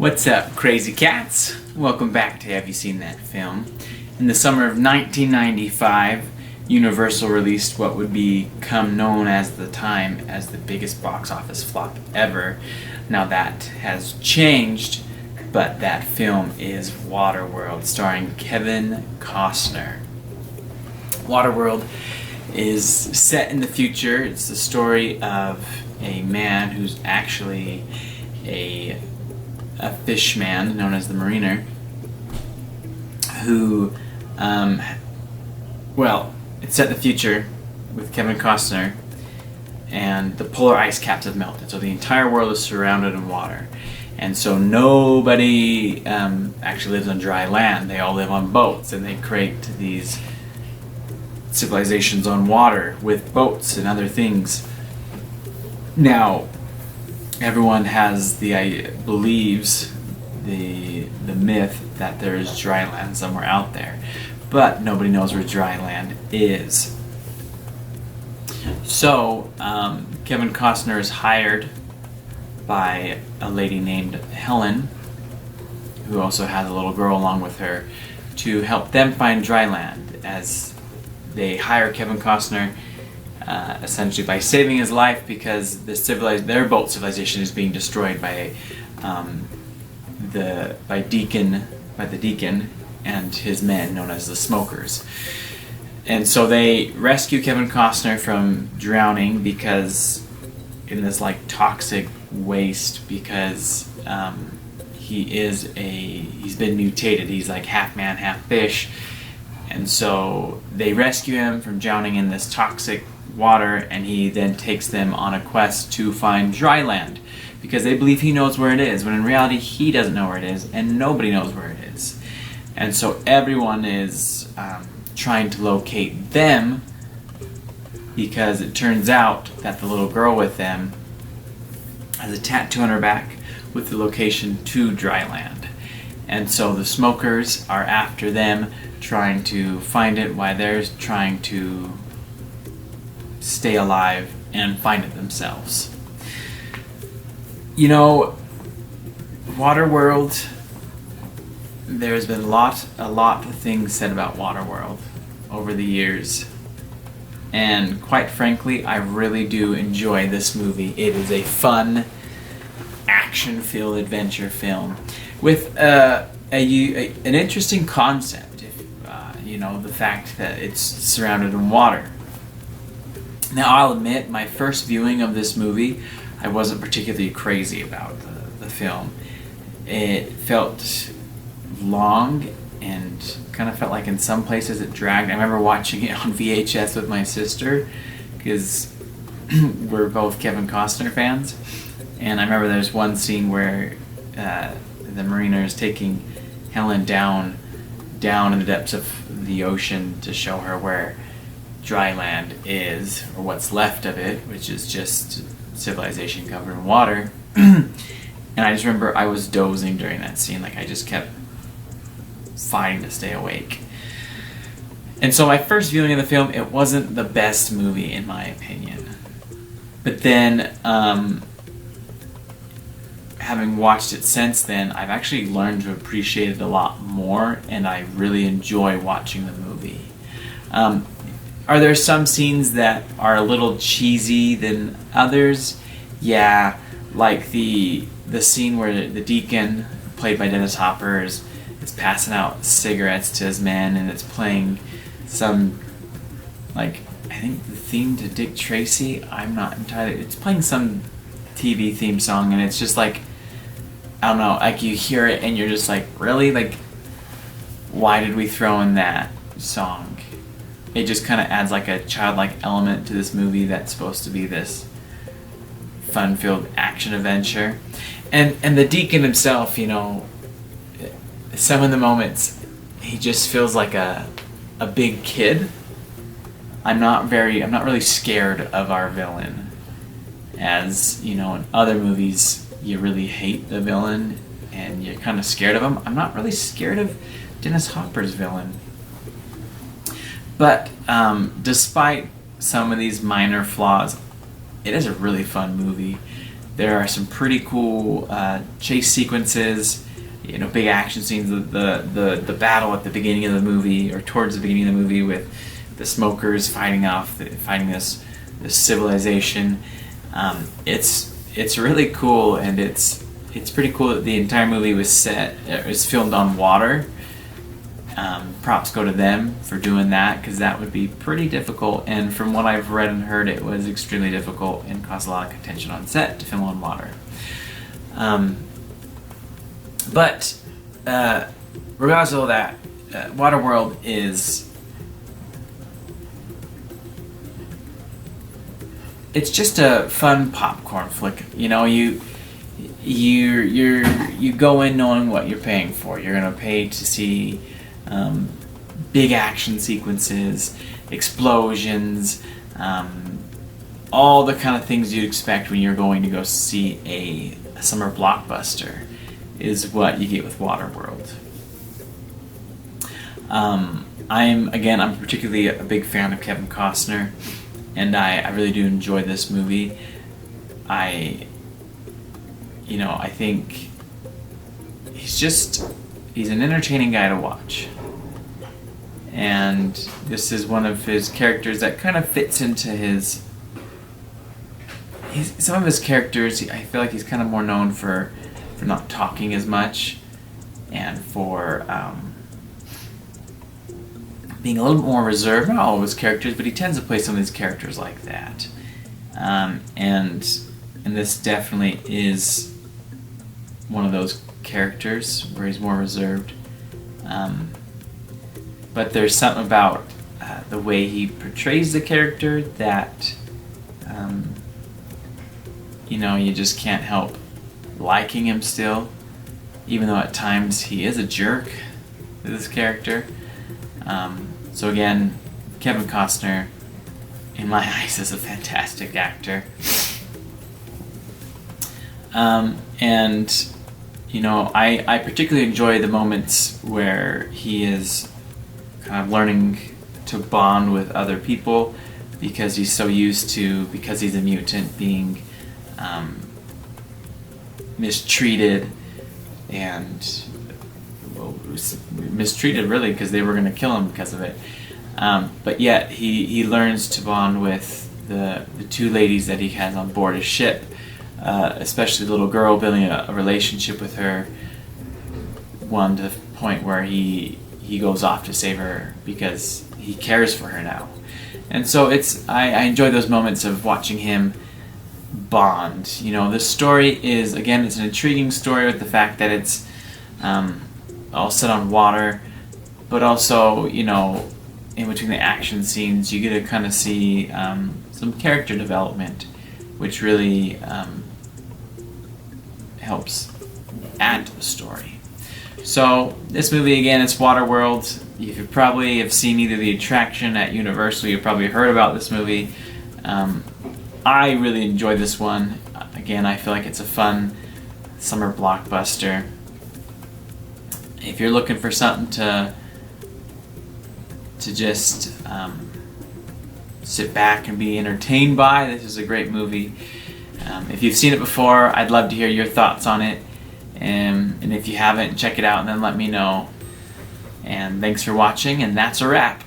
What's up, crazy cats? Welcome back to Have You Seen That Film? In the summer of 1995, Universal released what would become known as the time as the biggest box office flop ever. Now that has changed, but that film is Waterworld, starring Kevin Costner. Waterworld is set in the future. It's the story of a man who's actually a fishman known as the Mariner, who, it's set in the future with Kevin Costner, and the polar ice caps have melted, so the entire world is surrounded in water, and so nobody actually lives on dry land. They all live on boats, and they create these civilizations on water with boats and other things. Now, everyone believes the myth that there is dry land somewhere out there, but nobody knows where dry land is. So Kevin Costner is hired by a lady named Helen, who also has a little girl along with her, to help them find dry land, as they hire Kevin Costner essentially by saving his life, because their boat civilization is being destroyed by the Deacon and his men, known as the Smokers. And so they rescue Kevin Costner from drowning because in this toxic waste, because he's been mutated. He's half man, half fish. And so they rescue him from drowning in this toxic water, and he then takes them on a quest to find dry land, because they believe he knows where it is, when in reality he doesn't know where it is, and nobody knows where it is. And so everyone is trying to locate them, because it turns out that the little girl with them has a tattoo on her back with the location to dry land. And so the Smokers are after them, trying to find it, while they're trying to stay alive and find it themselves. You know, Waterworld, there's been a lot of things said about Waterworld over the years, and quite frankly, I really do enjoy this movie. It is a fun, action-filled adventure film with an interesting concept. The fact that it's surrounded in water. Now, I'll admit, my first viewing of this movie, I wasn't particularly crazy about the film. It felt long and kind of felt like in some places it dragged. I remember watching it on VHS with my sister, because we're both Kevin Costner fans. And I remember there's one scene where the Mariner is taking Helen down in the depths of the ocean to show her where dry land is, or what's left of it, which is just civilization covered in water. And I just remember I was dozing during that scene. I just kept fighting to stay awake. And so my first viewing of the film, it wasn't the best movie in my opinion. But then, having watched it since then, I've actually learned to appreciate it a lot more, and I really enjoy watching the movie. Are there some scenes that are a little cheesy than others? Yeah, like the scene where the Deacon, played by Dennis Hopper, is passing out cigarettes to his men, and it's playing some, I think the theme to Dick Tracy, I'm not entirely, it's playing some TV theme song, and it's just I don't know, you hear it and you're just really? Why did we throw in that song? It just kind of adds a childlike element to this movie that's supposed to be this fun-filled action adventure. And the Deacon himself, some of the moments, he just feels like a big kid. I'm not really scared of our villain. As, in other movies, you really hate the villain and you're kind of scared of him. I'm not really scared of Dennis Hopper's villain. But despite some of these minor flaws, it is a really fun movie. There are some pretty cool chase sequences, big action scenes. The battle at the beginning of the movie, or towards the beginning of the movie, with the smokers fighting this civilization. It's really cool, and it's pretty cool that the entire movie was filmed on water. Props go to them for doing that, because that would be pretty difficult, and from what I've read and heard, it was extremely difficult and caused a lot of contention on set to film on water. But regardless of all that, Waterworld it's just a fun popcorn flick. You go in knowing what you're paying for. You're gonna pay to see big action sequences, explosions, all the kind of things you'd expect when you're going to go see a summer blockbuster is what you get with Waterworld. I'm particularly a big fan of Kevin Costner, and I really do enjoy this movie. I think he's an entertaining guy to watch. And this is one of his characters that kind of fits into some of his characters. I feel like he's kind of more known for not talking as much, and for being a little bit more reserved. Not all of his characters, but he tends to play some of his characters like that. And this definitely is one of those characters where he's more reserved. But there's something about the way he portrays the character that you just can't help liking him still, even though at times he is a jerk to this character. So again, Kevin Costner, in my eyes, is a fantastic actor. I particularly enjoy the moments where he is kind of learning to bond with other people, because he's so used to, because he's a mutant, being mistreated, and mistreated really, because they were going to kill him because of it. But yet he learns to bond with the two ladies that he has on board his ship, especially the little girl, building a relationship with her, one to the point where he goes off to save her because he cares for her now. And so I enjoy those moments of watching him bond. This story is, again, it's an intriguing story with the fact that it's all set on water, but also, in between the action scenes, you get to kind of see some character development, which really helps add to the story. So this movie, again, it's Waterworld. If you probably have seen either the attraction at Universal, you've probably heard about this movie. I really enjoyed this one. Again, I feel like it's a fun summer blockbuster. If you're looking for something to just sit back and be entertained by, this is a great movie. If you've seen it before, I'd love to hear your thoughts on it. And if you haven't, check it out and then let me know. And thanks for watching, and that's a wrap.